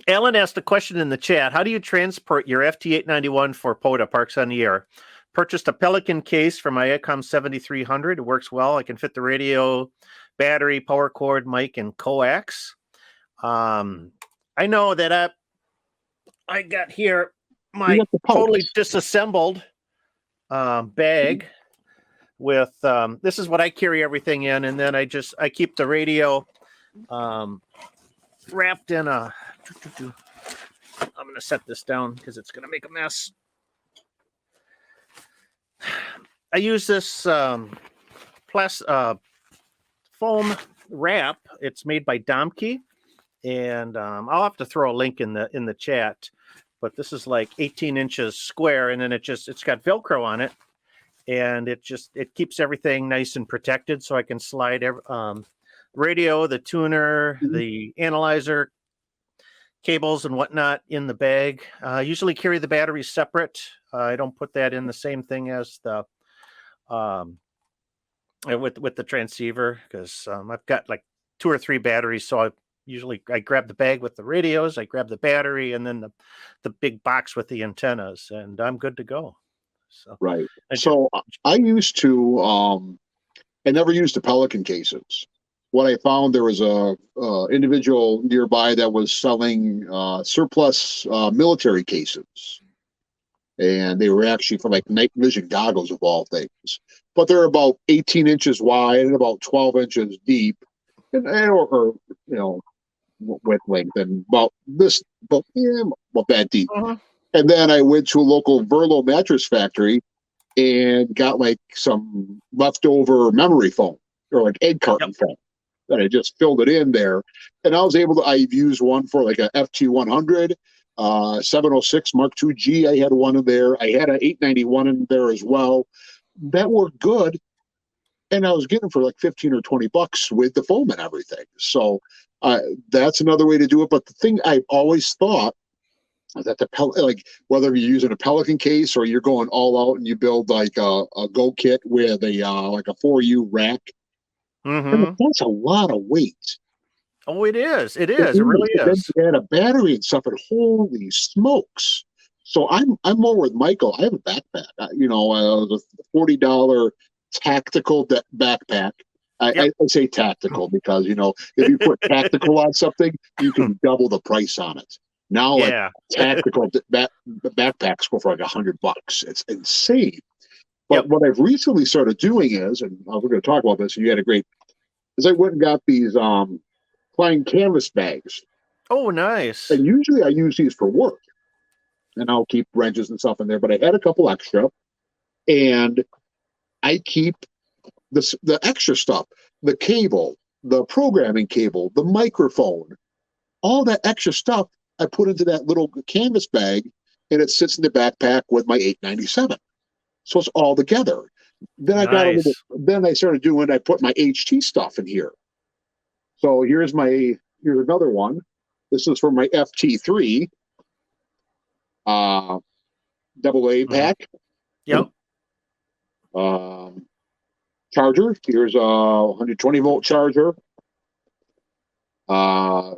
Alan asked a question in the chat. How do you transport your FT891 for POTA Parks on the Air? Purchased a Pelican case for my Icom 7300. It works well. I can fit the radio, battery, power cord, mic, and coax. I know that I got here my totally disassembled bag with this is what I carry everything in, and then I keep the radio wrapped in a. I'm going to set this down because it's going to make a mess. I use this foam wrap. It's made by Domke, and I'll have to throw a link in the chat. But this is like 18 inches square, and then it's got Velcro on it, and it keeps everything nice and protected, so I can slide radio, the tuner, the analyzer, cables and whatnot in the bag. I usually carry the batteries separate. I don't put that in the same thing as the with the transceiver, because I've got like 2 or 3 batteries. So I grab the bag with the radios, I grab the battery, and then the big box with the antennas, and I'm good to go. So right. So I used to I never used the Pelican cases. What I found, there was a individual nearby that was selling surplus military cases, and they were actually for like night vision goggles of all things. But they're about 18 inches wide and about 12 inches deep, and or width length, and about that deep. And then I went to a local Verlo mattress factory and got like some leftover memory foam or like egg carton foam. That I just filled it in there, and I was able to. I've used one for like a FT100, 706 Mark II G. I had one in there. I had an 891 in there as well. That worked good, and I was getting for like 15 or 20 bucks with the foam and everything. So that's another way to do it. But the thing I've always thought that like whether you're using a Pelican case or you're going all out and you build like a Go kit with a like a 4U rack. That's a lot of weight. Oh, it is. It is. It really is. Then you add a battery and stuff, and holy smokes! So I'm more with Michael. I have a backpack. The $40 tactical backpack. I say tactical because if you put tactical on something, you can double the price on it. Now, like tactical backpacks go for like $100. It's insane. But what I've recently started doing is, and we're going to talk about this, and you had a great, is I went and got these plain canvas bags. Oh, nice. And usually I use these for work, and I'll keep wrenches and stuff in there, but I had a couple extra, and I keep the extra stuff, the cable, the programming cable, the microphone, all that extra stuff I put into that little canvas bag, and it sits in the backpack with my 897. So it's all together. Then I started doing, I put my HT stuff in here. So here's another one. This is for my FT3 AA pack. Yep. Charger. Here's a 120 volt charger.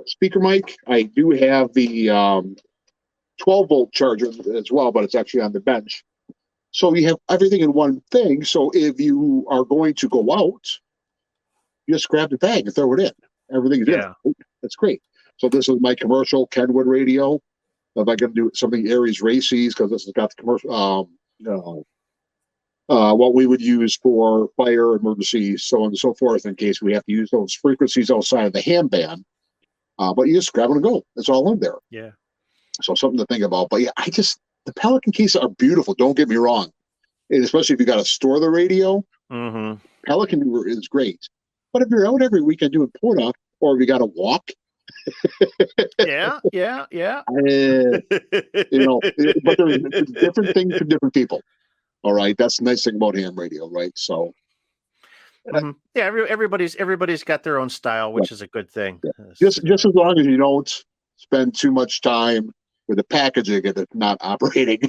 Speaker mic. I do have the 12 volt charger as well, but it's actually on the bench. So you have everything in one thing. So if you are going to go out, you just grab the bag and throw it in. Everything's in it. That's great. So this is my commercial Kenwood radio. If I can do something Aries Races, because this has got the commercial, what we would use for fire, emergency, so on and so forth, in case we have to use those frequencies outside of the ham band. But you just grab it and go. It's all in there. Yeah. So something to think about. But yeah, the Pelican cases are beautiful. Don't get me wrong. And especially if you got to store the radio, Pelican is great. But if you're out every weekend doing POTA, or if you got to walk, yeah. But there's different things for different people. All right, that's the nice thing about ham radio, right? So, everybody's got their own style, which is a good thing. Yeah. Just as long as you don't spend too much time with the packaging and it's not operating.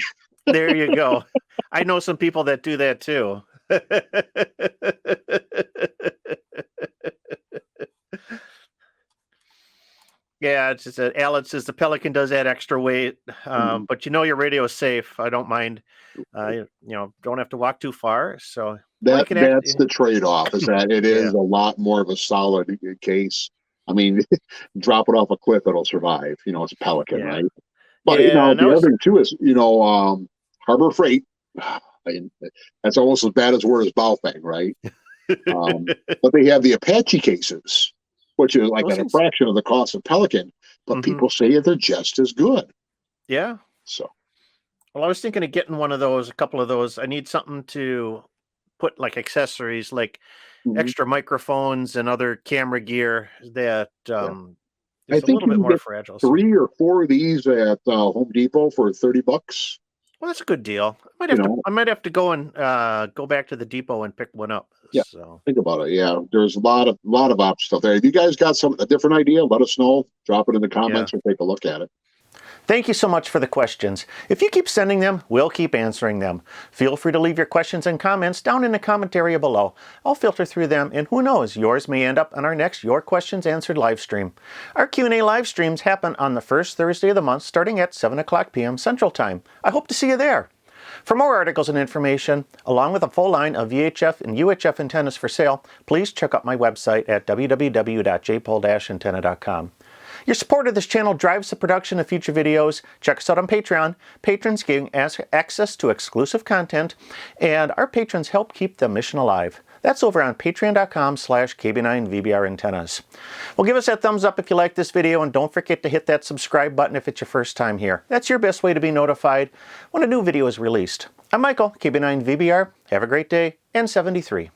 There you go. I know some people that do that too. Yeah, it's just that Alan says the Pelican does add extra weight, but you know your radio is safe. I don't mind. Don't have to walk too far. So well, you can That's the trade-off, is that it yeah, is a lot more of a solid case. I mean, drop it off a cliff, it'll survive. It's a Pelican, yeah, right? But yeah. And that the other was thing too is Harbor Freight. I that's almost as bad as word as Baofeng, right? But they have the Apache cases, which is like those at a things. fraction of the cost of Pelican, but Hmm. people say they're just as good. Yeah. So Well, I was thinking of getting one of those, a couple of those. I need something to put like accessories, like mhm, extra microphones and other camera gear that yeah, I is a think little you bit can more get fragile. So, 3 or 4 of these at Home Depot for $30. well, that's a good deal. You know, I might have to go and go back to the depot and pick one up. yeah. So, Think about it. Yeah, there's a lot of options out there. If you guys got a different idea, let us know. Drop it in the yeah. comments or take a look at it. Thank you so much for the questions. If you keep sending them, we'll keep answering them. Feel free to leave your questions and comments down in the comment area below. I'll filter through them, and who knows, yours may end up on our next Your Questions Answered live stream. Our Q&A live streams happen on the first Thursday of the month, starting at 7 o'clock p.m. Central Time. I hope to see you there. For more articles and information, along with a full line of VHF and UHF antennas for sale, please check out my website at www.jpol-antenna.com. Your support of this channel drives the production of future videos. Check us out on Patreon. Patrons gain access to exclusive content, and our patrons help keep the mission alive. That's over on patreon.com/KB9VBR Antennas. Well, give us that thumbs up if you like this video, and don't forget to hit that subscribe button if it's your first time here. That's your best way to be notified when a new video is released. I'm Michael, KB9VBR. Have a great day, and 73.